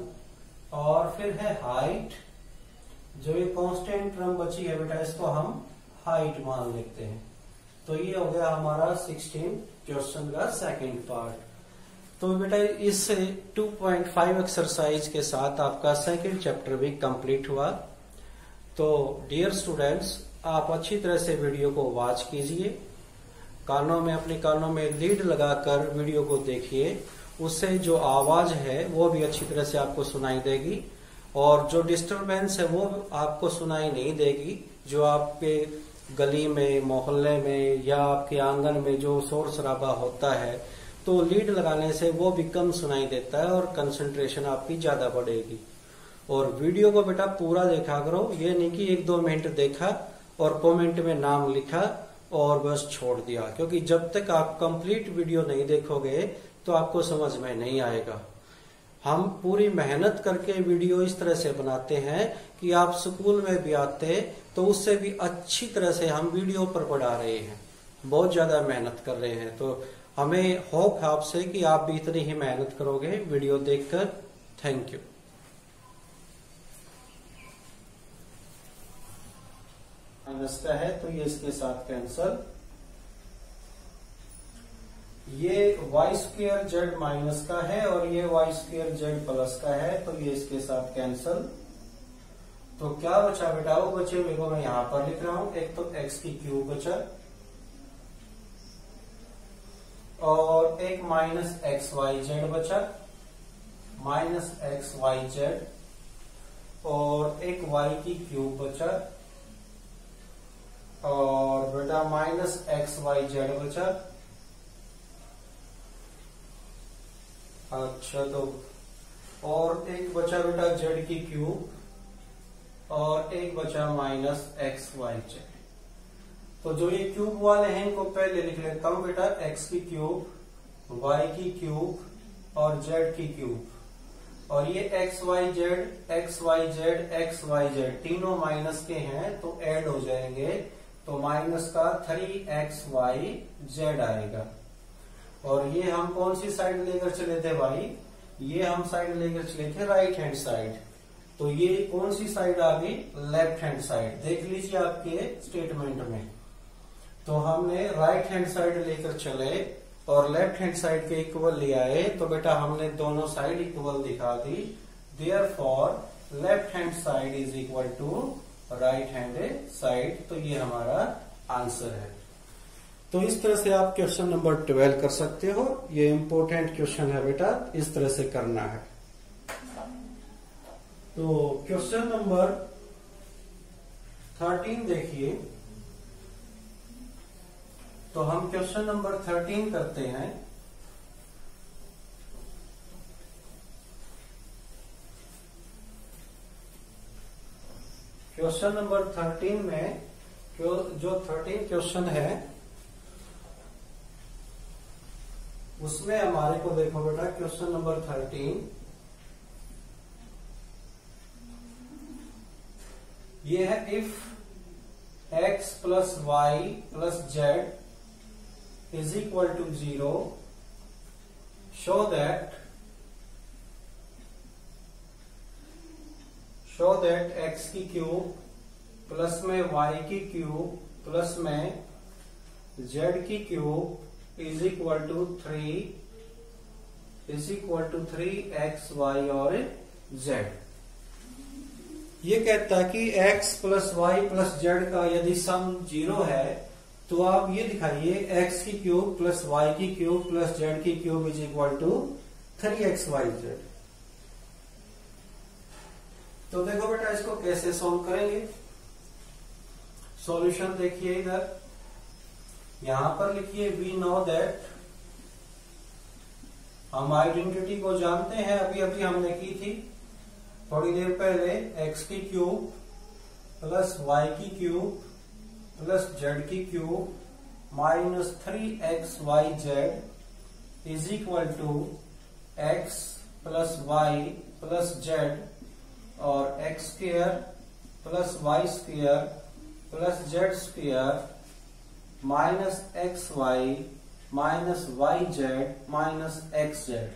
और फिर है हाइट, जो ये कांस्टेंट टर्म बची है बेटा इसको हम हाइट मान लेते हैं। तो ये हो गया हमारा 16 क्वेश्चन का सेकंड पार्ट। तो बेटा इस 2.5 एक्सरसाइज के साथ आपका सेकंड चैप्टर भी कंप्लीट हुआ। तो डियर स्टूडेंट्स, आप अच्छी तरह से वीडियो को वॉच कीजिए, कानों में अपने कानों में लीड लगाकर वीडियो को देखिए, उससे जो आवाज है वो भी अच्छी तरह से आपको सुनाई देगी और जो डिस्टरबेंस है वो आपको सुनाई नहीं देगी। जो आपके गली में, मोहल्ले में या आपके आंगन में जो शोर शराबा होता है तो लीड लगाने से वो भी कम सुनाई देता है और कंसंट्रेशन आपकी ज्यादा बढ़ेगी। और वीडियो को बेटा पूरा देखा करो, ये नहीं कि 1-2 मिनट देखा और कमेंट में नाम लिखा और बस छोड़ दिया, क्योंकि जब तक आप कंप्लीट वीडियो नहीं देखोगे तो आपको समझ में नहीं आएगा। हम पूरी मेहनत करके वीडियो इस तरह से बनाते हैं कि आप स्कूल में भी आते तो उससे भी अच्छी तरह से हम वीडियो पर पढ़ा रहे हैं, बहुत ज्यादा मेहनत कर रहे हैं। तो हमें होप है आपसे कि आप भी इतनी ही मेहनत करोगे वीडियो देखकर। Thank you. माइनस का है तो ये इसके साथ कैंसल, ये y स्क्वायर जेड माइनस का है और ये y स्क्वायर जेड प्लस का है तो ये इसके साथ कैंसल। तो क्या बचा बेटा, वो बचे हुए को मैं यहां पर लिख रहा हूं। एक तो x की क्यूब बचा और एक माइनस एक्स वाई जेड बचा, माइनस एक्स वाई जेड, और एक y की क्यूब बचा और बेटा माइनस एक्स वाई जेड बचा। अच्छा, तो और एक बचा बेटा जेड की क्यूब और एक बचा माइनस एक्स वाई जेड। तो जो ये क्यूब वाले हैं इनको पहले लिख लेता हूं बेटा, एक्स की क्यूब, वाई की क्यूब और जेड की क्यूब। और ये x y z, x y z, x y z तीनों माइनस के हैं तो ऐड हो जाएंगे, तो माइनस का 3xy जेड आएगा। और ये हम कौन सी साइड लेकर चले थे भाई, ये हम साइड लेकर चले थे राइट हैंड साइड। तो ये कौन सी साइड आ गई, लेफ्ट हैंड साइड। देख लीजिए आपके स्टेटमेंट में, तो हमने राइट हैंड साइड लेकर चले और लेफ्ट हैंड साइड के इक्वल ले आए, तो बेटा हमने दोनों साइड इक्वल दिखा दी। Therefore left hand side is equal to right hand side. तो ये हमारा आंसर है। तो इस तरह से आप क्वेश्चन नंबर 12 कर सकते हो। ये इंपॉर्टेंट क्वेश्चन है बेटा, इस तरह से करना है। तो क्वेश्चन नंबर 13 देखिए। तो हम क्वेश्चन नंबर 13 करते हैं। क्वेश्चन नंबर 13 में जो 13 क्वेश्चन है उसमें हमारे को देखो बेटा, क्वेश्चन नंबर 13 ये है if x plus y plus z is equal to 0, show that x की क्यूब प्लस में y की क्यूब प्लस में z की cube is equal to 3x y और z। ये कहता है कि x plus y plus z का यदि सम 0 है तो आप ये दिखाइए x की क्यूब प्लस y की क्यूब प्लस z की cube is equal to 3xyz। तो देखो बेटा इसको कैसे सॉल्व करेंगे। सॉल्यूशन देखिए, इधर यहां पर लिखिए वी नो दैट, हम आइडेंटिटी को जानते हैं, अभी अभी हमने की थी थोड़ी देर पहले, x की क्यूब प्लस y की क्यूब प्लस z की cube minus 3xyz is equal to x plus y plus z और x square plus y square plus z square minus x y minus y z minus x z.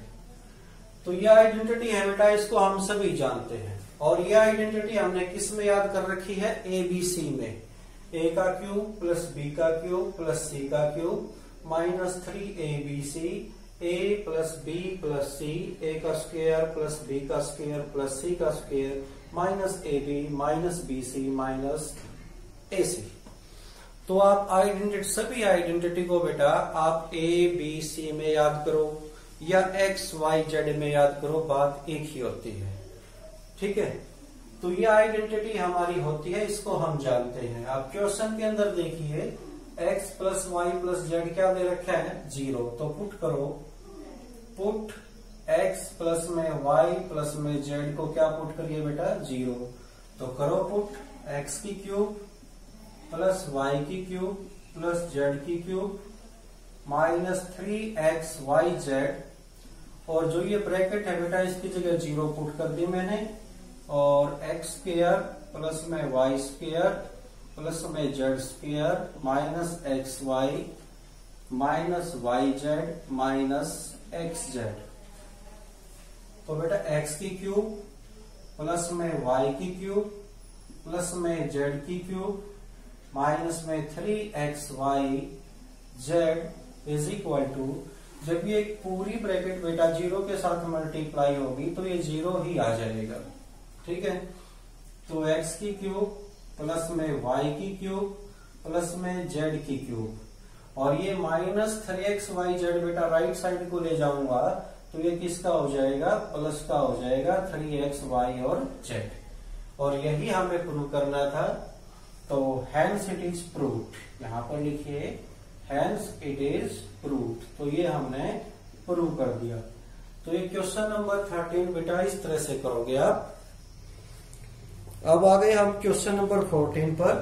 तो ये identity है बेटा, इसको हम सभी जानते हैं। और ये आइडेंटिटी हमने किस में याद कर रखी है? ए बी सी में। ए का क्यूब प्लस बी का क्यूब प्लस सी का cube minus 3abc, a plus b plus c, a का स्क्वायर प्लस बी का स्क्वायर प्लस सी का square minus A b minus b c minus a c. तो आप सभी identity को बेटा आप ए बी सी में याद करो या एक्स वाई जेड में याद करो, बात एक ही होती है। ठीक है, तो ये आइडेंटिटी हमारी होती है, इसको हम जानते हैं। आप क्वेश्चन के अंदर देखिए x plus y plus z क्या दे रखा है? 0। तो पुट करो, पुट x प्लस में y प्लस में z को क्या पुट करिए बेटा? 0। तो करो पुट x की क्यूब प्लस y की क्यूब प्लस z की क्यूब माइनस 3xyz, और जो ये ब्रैकेट है बेटा इसकी जगह 0 पुट कर दी मैंने, और एक्स स्क्वेयर प्लस में वाई स्क्वेयर प्लस में z square minus x y minus y z minus x z. तो बेटा एक्स की क्यूब प्लस में वाई की क्यूब प्लस में जेड की क्यूब माइनस में 3xy z is equal to, जब ये पूरी ब्रैकेट बेटा 0 के साथ मल्टीप्लाई होगी तो ये 0 ही आ जाएगा। ठीक है, तो x की क्यूब प्लस में y की क्यूब प्लस में z की क्यूब, और ये माइनस 3xyz बेटा राइट साइड को ले जाऊंगा तो ये किसका हो जाएगा? प्लस का हो जाएगा 3xy और z। और यही हमें प्रूव करना था, तो हैंस इट इज प्रूव्ड। यहां पर लिखिए हैंस इट इज प्रूव्ड। तो ये हमने प्रूव कर दिया। तो ये क्वेश्चन नंबर 13 बेटा इस तरह से करोगे आप। अब आ गए हम क्वेश्चन नंबर 14 पर।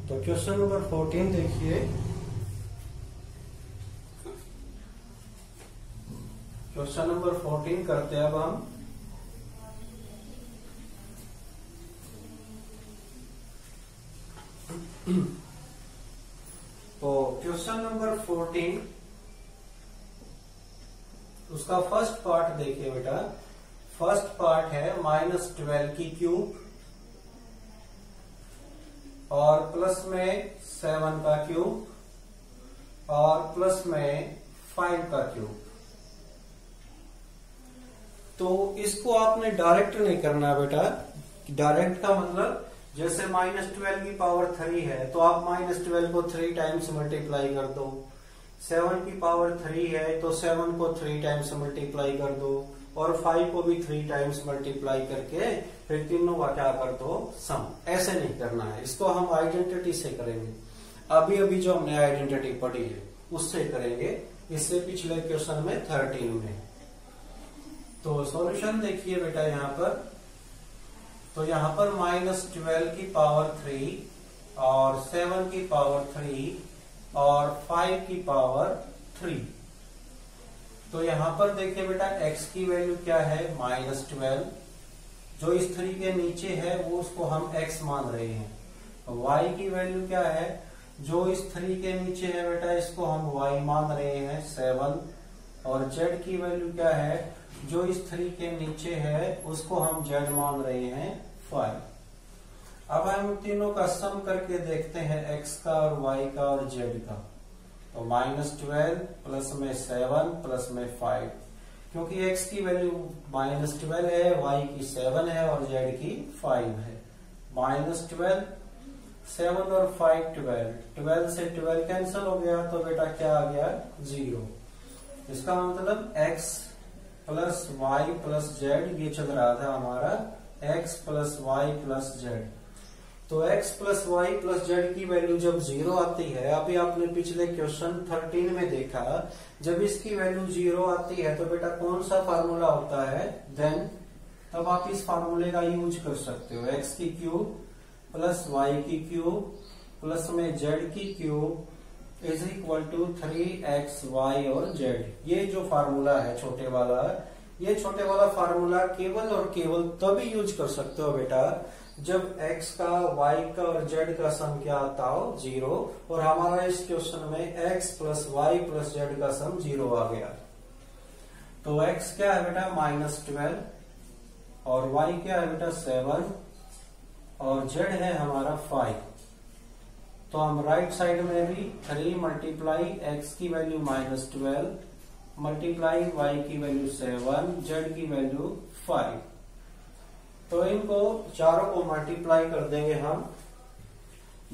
तो क्वेश्चन नंबर 14 देखिए, क्वेश्चन नंबर 14 करते हैं अब हम। तो क्वेश्चन नंबर 14 उसका फर्स्ट पार्ट देखिए बेटा। फर्स्ट पार्ट है -12 की क्यूब और प्लस में 7 का क्यूब और प्लस में 5 का क्यूब। तो इसको आपने डायरेक्ट नहीं करना बेटा। डायरेक्ट का मतलब जैसे -12 की पावर 3 है तो आप -12 को 3 टाइम्स मल्टीप्लाई कर दो। 7 की पावर 3 है तो 7 को 3 टाइम्स मल्टीप्लाई कर दो, और 5 को भी 3 टाइम्स मल्टीप्लाई करके फिर तीनों का क्या कर दो? सम। ऐसे नहीं करना है, इसको हम आइडेंटिटी से करेंगे। अभी अभी जो हमने आइडेंटिटी पढ़ी है उससे करेंगे, इससे पिछले क्वेश्चन में 13 में। तो सॉल्यूशन देखिए बेटा, यहाँ पर तो यहाँ पर -12 की पावर 3 और 7 की पावर 3 और 5 की पावर 3। तो यहाँ पर देखिए बेटा x की वैल्यू क्या है -12, जो इस 3 के नीचे है वो उसको हम x मान रहे हैं। y की वैल्यू क्या है, जो इस 3 के नीचे है बेटा इसको हम y मान रहे हैं 7, और z की वैल्यू क्या है, जो इस 3 के नीचे है उसको हम z मान रहे हैं 5। अब हम तीनों का सम करके देखते हैं x का और y का और z का। तो -12 प्लस में 7 प्लस में 5, क्योंकि x की वैल्यू -12 है, y की 7 है और z की 5 है। -12 7 और 5 12 से 12 कैंसिल हो गया, तो बेटा क्या आ गया 0। इसका मतलब x plus y plus z ये चल रहा था हमारा x plus y plus z. तो x plus y plus z की वैल्यू जब 0 आती है, अभी आपने पिछले क्वेश्चन 13 में देखा, जब इसकी वैल्यू 0 आती है तो बेटा कौन सा फार्मूला होता है, देन तब आप इस फार्मूले का यूज कर सकते हो। x की क्यूब प्लस वाई की क्यूब प्लस में जेड की cube is equal to 3x y और z। ये जो फार्मूला है छोटे वाला, ये छोटे वाला फार्मूला केवल और केवल तभी यूज कर सकते हो बेटा जब x का y का और z का सम क्या आता हो 0, और हमारा इस क्वेश्चन में x plus y plus z का सम 0 आ गया। तो x क्या है बेटा -12 और y क्या है बेटा 7 और z है हमारा 5। तो हम राइट साइड में भी 3 मल्टीप्लाई x की वैल्यू -12 मल्टीप्लाई y की वैल्यू 7 z की वैल्यू 5। तो इनको चारों को मल्टीप्लाई कर देंगे हम।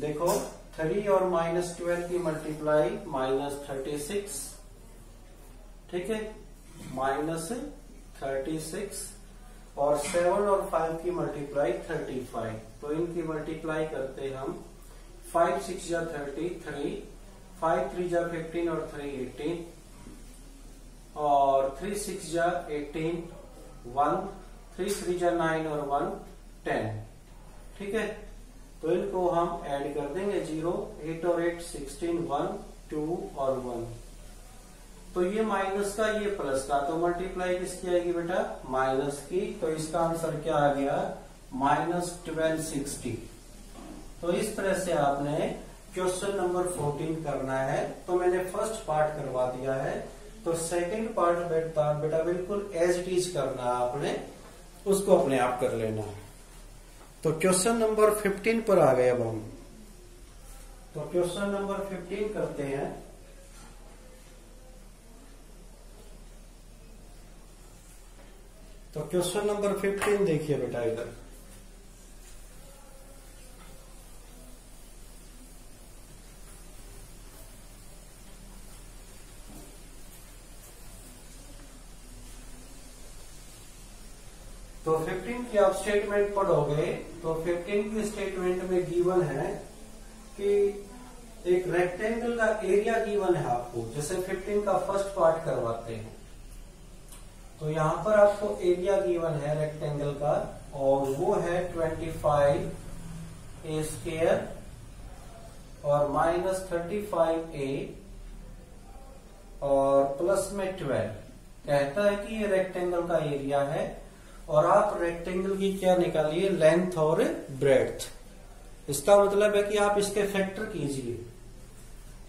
देखो 3 और -12 की मल्टीप्लाई -36, ठीक है, -36, और 7 और 5 की मल्टीप्लाई 35। तो इनकी मल्टीप्लाई करते हम 5 6 जा 33, 5 3 जा 15 और 3 18, और 3 6 जा 18, 1 3 3 जा 9 और 1 10, ठीक है। तो इनको हम ऐड कर देंगे 0, 8 और 8 16, 1 2 और 1। तो ये माइनस का ये प्लस का, तो मल्टीप्लाई किसकी आएगी बेटा माइनस की। तो इसका आंसर क्या आ गया -1260। तो इस तरह से आपने क्वेश्चन नंबर 14 करना है। तो मैंने फर्स्ट पार्ट करवा दिया है, तो सेकंड पार्ट बेटा बिल्कुल एज इट इज करना है, आपने उसको अपने आप कर लेना है। तो क्वेश्चन नंबर 15 पर आ गए अब हम। तो क्वेश्चन नंबर 15 करते हैं। तो क्वेश्चन नंबर 15 देखिए बेटा इधर। तो 15 की आप स्टेटमेंट पढ़ोगे, तो 15 की स्टेटमेंट में गिवन है कि एक रेक्टेंगल का एरिया गिवन है आपको। जैसे 15 का फर्स्ट पार्ट करवाते हैं, तो यहां पर आपको एरिया गिवन है रेक्टेंगल का, और वो है 25 ए स्क्वायर और -35a और प्लस में 12। कहता है कि ये रेक्टेंगल का एरिया है, और आप रेक्टेंगल की क्या निकालिए लेंथ और ब्रेड्थ। इसका मतलब है कि आप इसके फैक्टर कीजिए,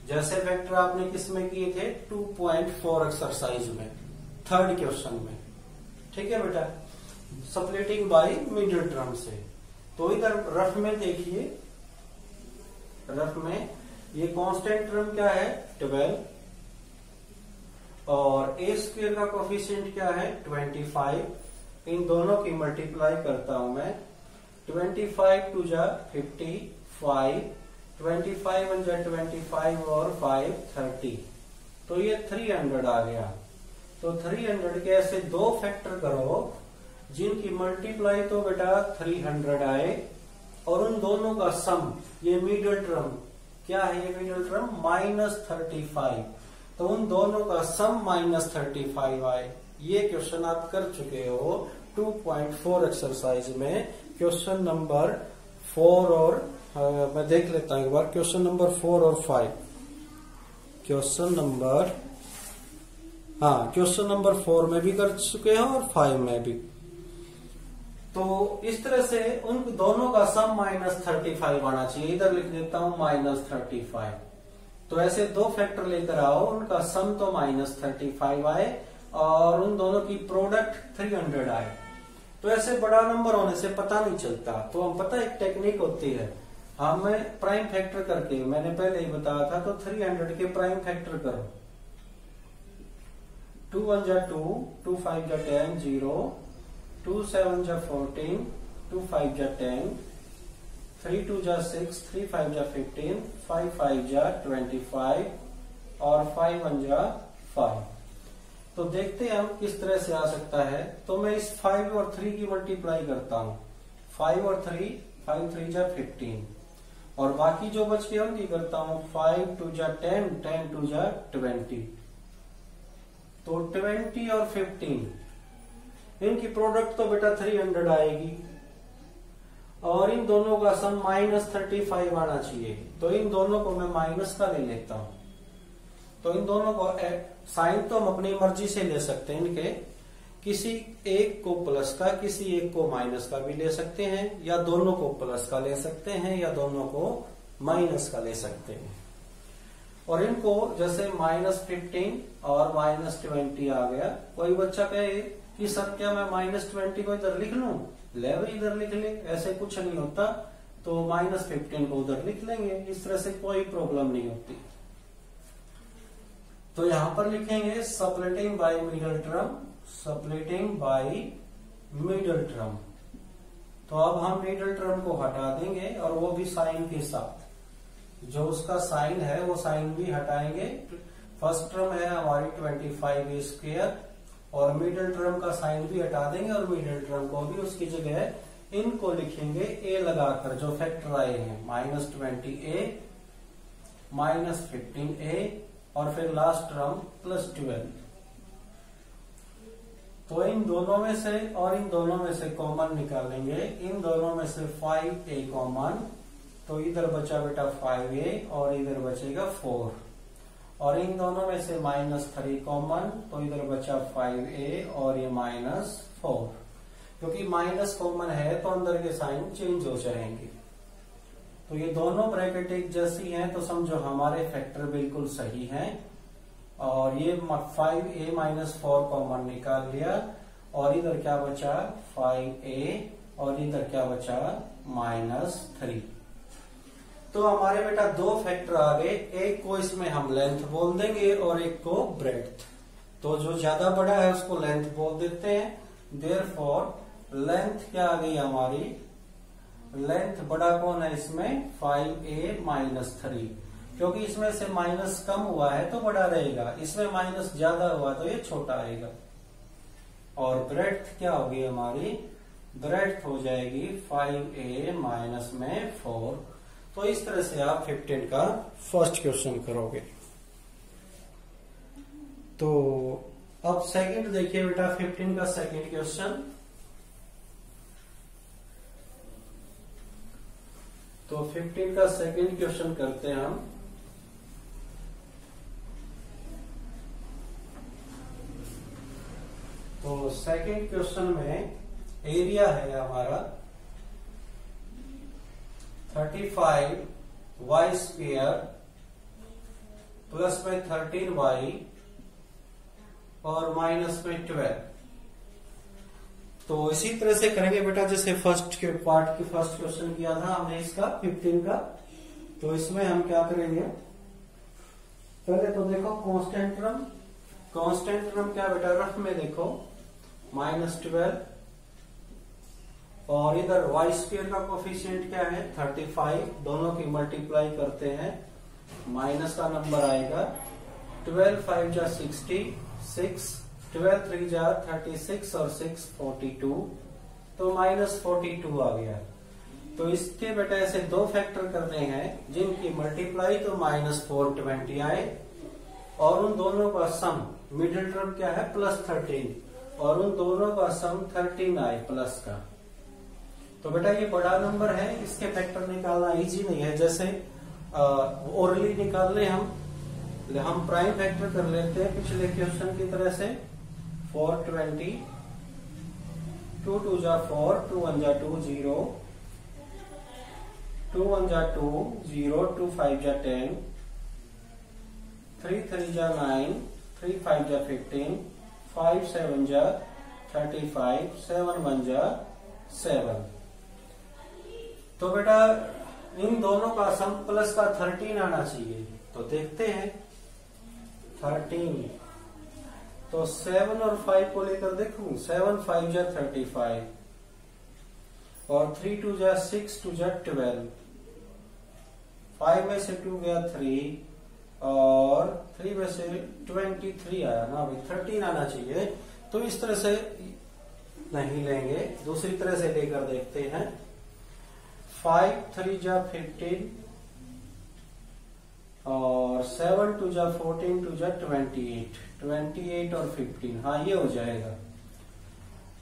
जैसे फैक्टर आपने किस में किए थे 2.4 एक्सरसाइज में, थर्ड क्वेश्चन में, ठीक है बेटा, स्प्लिटिंग बाय मिडिल टर्म से। तो इधर रफ में देखिए, रफ में ये कांस्टेंट टर्म क्या है 12, और ए स्क्वायर का कोफिशिएंट क्या है 25। इन दोनों की मल्टीप्लाई करता हूं मैं, 25 2 जा 55, 25 1 जा 25 और 5 30। तो ये 300 आ गया। तो 300 के ऐसे दो फैक्टर करो जिनकी मल्टीप्लाई तो बेटा 300 आए, और उन दोनों का सम, ये मिडिल टर्म क्या है, ये मिडिल टर्म -35, तो उन दोनों का सम -35 आए। ये क्वेश्चन आप कर चुके हो 2.4 एक्सरसाइज में, क्वेश्चन नंबर 4 और मैं देख लेता हूं एक बार क्वेश्चन नंबर 4 और 5। क्वेश्चन नंबर 4 में भी कर चुके हैं और 5 में भी। तो इस तरह से उन दोनों का सम -35 आना चाहिए। इधर लिख देता हूं -35। तो ऐसे दो फैक्टर लेकर आओ, उनका सम तो -35 आए और उन दोनों की प्रोडक्ट 300 आए। तो ऐसे बड़ा नंबर होने से पता नहीं चलता। तो हम पता एक टेक्निक होती है, हमें प्राइम फैक्टर करके, मैंने पहले ही बताया था, तो 300 के प्राइम फैक्टर करो। 2 1 जा 2, 2 5 जा 10, 0, 2 7 जा 14, 2 5 जा 10, 3 2 जा 6, 3 5 जा 15, 5 5 जा 25 और 5 1 जा 5। तो देखते हैं हम किस तरह से आ सकता है। तो मैं इस 5 और 3 की मल्टीप्लाई करता हूं। 5 और 3, 5 3 जा 15 और बाकी जो बच गए उनकी करता हूं। 5 2 जा 10, 10 2 जा 20। तो 20 और 15 इनकी प्रोडक्ट तो बेटा 300 आएगी और इन दोनों का सम -35 आना चाहिए। तो इन दोनों को मैं माइनस का ले लेता हूं। तो इन दोनों को साइन तो हम अपनी मर्जी से ले सकते हैं, इनके किसी एक को प्लस का, किसी एक को माइनस का भी ले सकते हैं, या दोनों को प्लस का ले सकते हैं, या दोनों को माइनस का ले सकते हैं। और इनको जैसे -15 और -20 आ गया। कोई बच्चा कहे कि सर क्या मैं -20 को इधर लिख लूं? ले भाई इधर लिख ले, ऐसे कुछ नहीं होता। तो -15 को उधर लिख लेंगे, इस तरह से कोई प्रॉब्लम नहीं होती। तो यहां पर लिखेंगे splitting by middle term, splitting by middle term. तो अब हम मिडल टर्म को हटा देंगे और वो भी साइन के साथ। जो उसका साइन है वो साइन भी हटाएंगे। फर्स्ट टर्म है हमारी 25a² और मिडल टर्म का साइन भी हटा देंगे और मिडल टर्म को भी उसकी जगह इनको लिखेंगे a लगाकर, जो फैक्टर आए हैं -20a, -15a और फिर लास्ट टर्म +12। तो इन दोनों में से और इन दोनों में से कॉमन निकालेंगे। इन दोनों में से 5a कॉमन, तो इधर बचा बेटा 5a और इधर बचेगा 4। और इन दोनों में से -3 कॉमन, तो इधर बचा 5a और ये -4। क्योंकि माइनस कॉमन है तो अंदर के साइन चेंज हो जाएंगे। तो ये दोनों ब्रैकेट एक जैसी हैं, तो समझो हमारे फैक्टर बिल्कुल सही हैं। और ये 5a -4 कॉमन निकाल लिया और इधर क्या बचा 5a और इधर क्या बचा -3। तो हमारे बेटा दो फैक्टर आ गए। एक को इसमें हम लेंथ बोल देंगे और एक को ब्रेड्थ। तो जो ज्यादा बड़ा है उसको लेंथ बोल देते हैं। देयरफॉर लेंथ क्या आ गई हमारी, लेंथ बड़ा कौन है इसमें 5a -3, क्योंकि इसमें से माइनस कम हुआ है तो बड़ा रहेगा, इसमें माइनस ज्यादा हुआ तो ये छोटा आएगा। और ब्रेड्थ क्या होगी हमारी, ब्रेड्थ हो जाएगी 5a में 4। तो इस तरह से आप 15 का फर्स्ट क्वेश्चन करोगे। तो अब सेकंड देखिए बेटा, 15 का सेकंड क्वेश्चन। तो 15 का सेकंड क्वेश्चन करते हैं हम। तो सेकंड क्वेश्चन में एरिया है हमारा 35y² प्लस में 13y और माइनस में 12। तो इसी तरह से करेंगे बेटा जैसे फर्स्ट के पार्ट की फर्स्ट क्वेश्चन किया था हमने इसका 15 का। तो इसमें हम क्या करेंगे, पहले तो देखो कांस्टेंट टर्म। कांस्टेंट टर्म क्या बेटा, रफ में देखो -12 और इधर y² का कोफिशिएंट क्या है 35, दोनों की मल्टीप्लाई करते हैं, माइनस का नंबर आएगा। 12 5 जा 66, 12 3 जा 36 और 6 42, तो -42 आ गया। तो इसके बेटा ऐसे दो फैक्टर करने हैं जिनकी मल्टीप्लाई तो -420 आए और उन दोनों का सम, मिडिल टर्म क्या है +13 और उन दोनों का सम 13 आए प्लस का। तो बेटा ये बड़ा नंबर है, इसके फैक्टर निकालना इजी नहीं है। जैसे ओरली निकाल ले हम प्राइम फैक्टर कर लेते हैं पिछले क्वेश्चन की तरह से। 420, 2 2 जा 4, 2 1 जा 2 0, 2 1 जा 2 0, 2 5 जा 10, 3 3 जा 9, 3 5 जा 15, 5 7 जा 35, 7 1 जा 7। तो बेटा इन दोनों का सम प्लस का 13 आना चाहिए। तो देखते हैं 13, तो 7 और 5 को लेकर देखूं, 7 5 जा 35 और 3 2 जा 6, 2 जा 12, 5 में से 2 गया 3 और 3 में से 23 आया ना भाई, 13 आना चाहिए। तो इस तरह से नहीं लेंगे, दूसरी तरह से लेकर देखते हैं। 5 3 जा 15 और 7 2 जा 14, 2 जा 28, 28 और 15, हाँ ये हो जाएगा।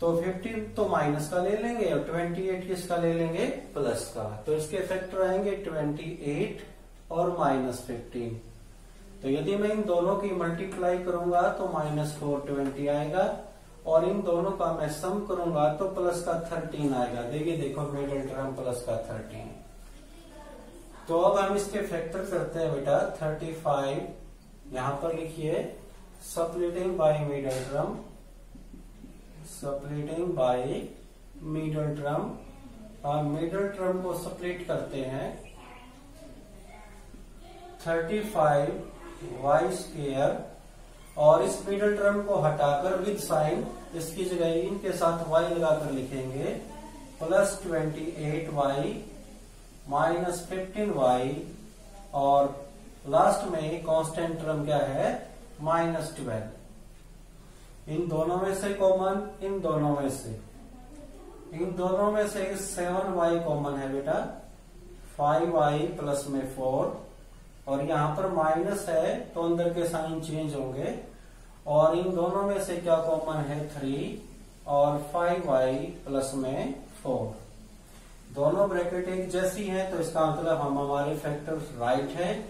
तो 15 तो माइनस का ले लेंगे और 28 किसका ले लेंगे, प्लस का। तो इसके फैक्टर आएंगे 28 और -15। तो यदि मैं इन दोनों की मल्टीप्लाई करूंगा तो -420 आएगा और इन दोनों का मैं सम करूंगा तो प्लस का 13 आएगा। देखिए देखो मिडिल टर्म प्लस का 13। तो अब हम इसके फैक्टर करते हैं बेटा। 35 यहां पर लिखिए splitting by middle term, splitting by middle term. और मिडिल टर्म को सप्लिट करते हैं। 35 y स्क्वायर और इस मिडिल टर्म को हटाकर विद साइन इसकी जगह इनके साथ y लगाकर लिखेंगे प्लस 28y माइनस 15y और लास्ट में कांस्टेंट टर्म क्या है, -12। इन दोनों में से कॉमन, इन दोनों में से 7y कॉमन है बेटा, 5y प्लस में 4 और यहाँ पर माइनस है तो अंदर के साइन चेंज होंगे। और इन दोनों में से क्या कॉमन है, 3 और 5y प्लस में 4। दोनों ब्रैकेट एक जैसी है तो इसका मतलब हम हमारे फैक्टर राइट है।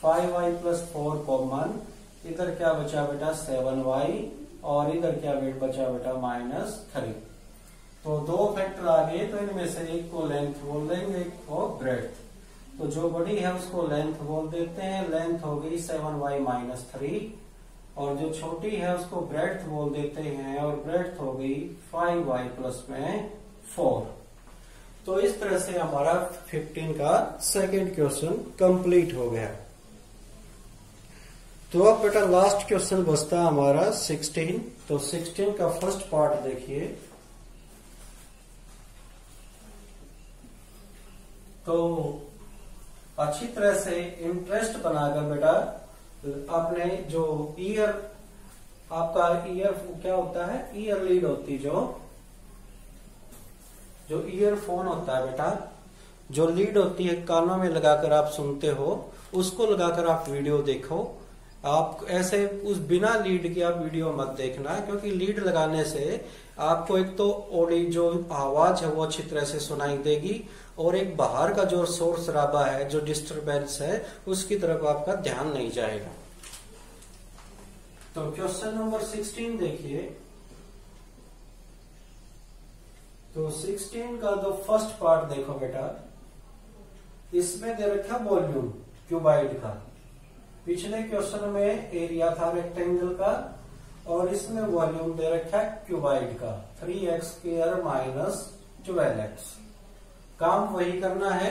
5y प्लस 4 कॉमन, इधर क्या बचा बेटा 7y और इधर क्या बचा बेटा -3। तो दो फैक्टर आ गए तो इनमें से एक को लेंथ बोल देंगे, एक को ब्रेड्थ। तो जो बड़ी है उसको लेंथ बोल देते हैं, लेंथ हो गई 7y -3 और जो छोटी है उसको ब्रेड्थ बोल देते हैं और ब्रेड्थ हो गई 5y प्लस में 4। तो इस तरह से हमारा 15 का सेकंड क्वेश्चन कंप्लीट हो गया। तो अब बेटा लास्ट क्वेश्चन बचता हमारा 16। तो 16 का फर्स्ट पार्ट देखिए। तो अच्छी तरह से इंटरेस्ट बनाकर बेटा आपने जो ईयर, आपका ईयर क्या होता है, ईयर लीड होती जो ईयरफोन होता है बेटा, जो लीड होती है कानों में लगाकर आप सुनते हो, उसको लगाकर आप वीडियो देखो। आप ऐसे उस बिना लीड के आप वीडियो मत देखना, क्योंकि लीड लगाने से आपको एक तो ऑडियो जो आवाज है वो अच्छी तरह से सुनाई देगी और एक बाहर का जो शोर शराबा है, जो डिस्टरबेंस है, उसकी तरफ आपका ध्यान नहीं जाएगा। तो क्वेश्चन नंबर 16 देखिए। तो 16 का जो फर्स्ट पार्ट देखो बेटा, इसमें दे रखा वॉल्यूम क्यूबाइड का। पिछले क्वेश्चन में एरिया था रेक्टेंगल का और इसमें वॉल्यूम दे रखा है क्यूबाइड का 3x² माइनस 12x। काम वही करना है।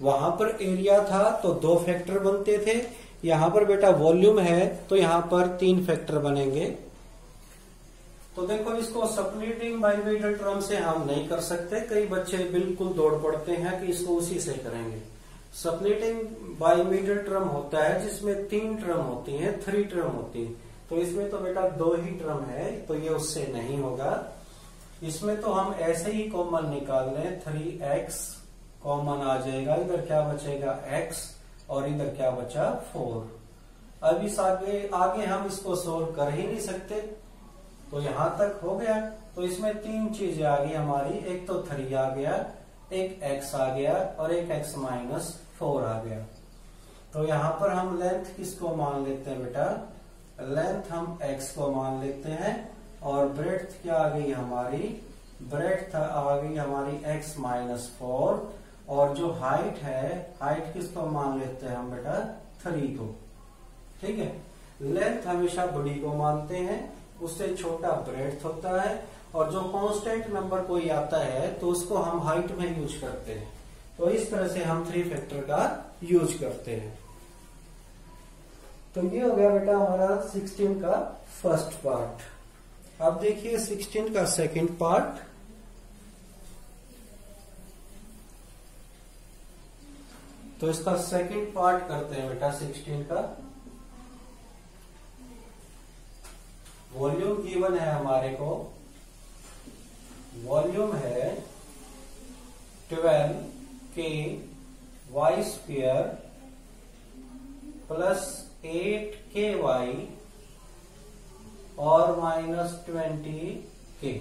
वहां पर एरिया था तो 2 फैक्टर बनते थे, यहां पर बेटा वॉल्यूम है तो यहां पर 3 फैक्टर बनेंगे। तो देखो इसको सप्लिटिंग बाय मिडिल टर्म से हम नहीं कर सकते। कई बच्चे बिल्कुल दौड़ पड़ते हैं कि इसको उसी से करेंगे। सप्लिटिंग बाय मिडिल टर्म होता है जिसमें 3 टर्म होती हैं, 3 टर्म होती है। तो इसमें तो बेटा 2 ही टर्म है तो ये उससे नहीं होगा। इसमें तो हम ऐसे ही कॉमन निकाल लें, 3x कॉमन आ जाएगा, इधर क्या बचेगा x और इधर क्या बचा 4। अब इस आगे हम इसको सोल्व कर ही नहीं सकते, तो यहां तक हो गया। तो इसमें 3 चीजें आ गई हमारी, एक तो 3 आ गया, एक x आ गया और एक x माइनस 4 आ गया। तो यहां पर हम लेंथ किसको मान लेते हैं बेटा, लेंथ हम x को मान लेते हैं और ब्रेड्थ क्या आ गई हमारी, ब्रेड्थ आ गई हमारी x माइनस 4 और जो हाइट है, हाइट किसको मान लेते हैं हम बेटा 3 को। ठीक है, लेंथ हमेशा बड़ी को मानते हैं, उससे छोटा ब्रेड्थ होता है और जो कांस्टेंट नंबर कोई आता है तो उसको हम हाइट में यूज करते हैं। तो इस तरह से हम 3 फैक्टर का यूज करते हैं। तो ये हो गया बेटा हमारा 16 का फर्स्ट पार्ट। अब देखिए 16 का सेकंड पार्ट। तो इसका सेकंड पार्ट करते हैं बेटा 16 का। वॉल्यूम गिवन है हमारे को, वॉल्यूम है 12K Y square plus 8KY और माइनस 20K।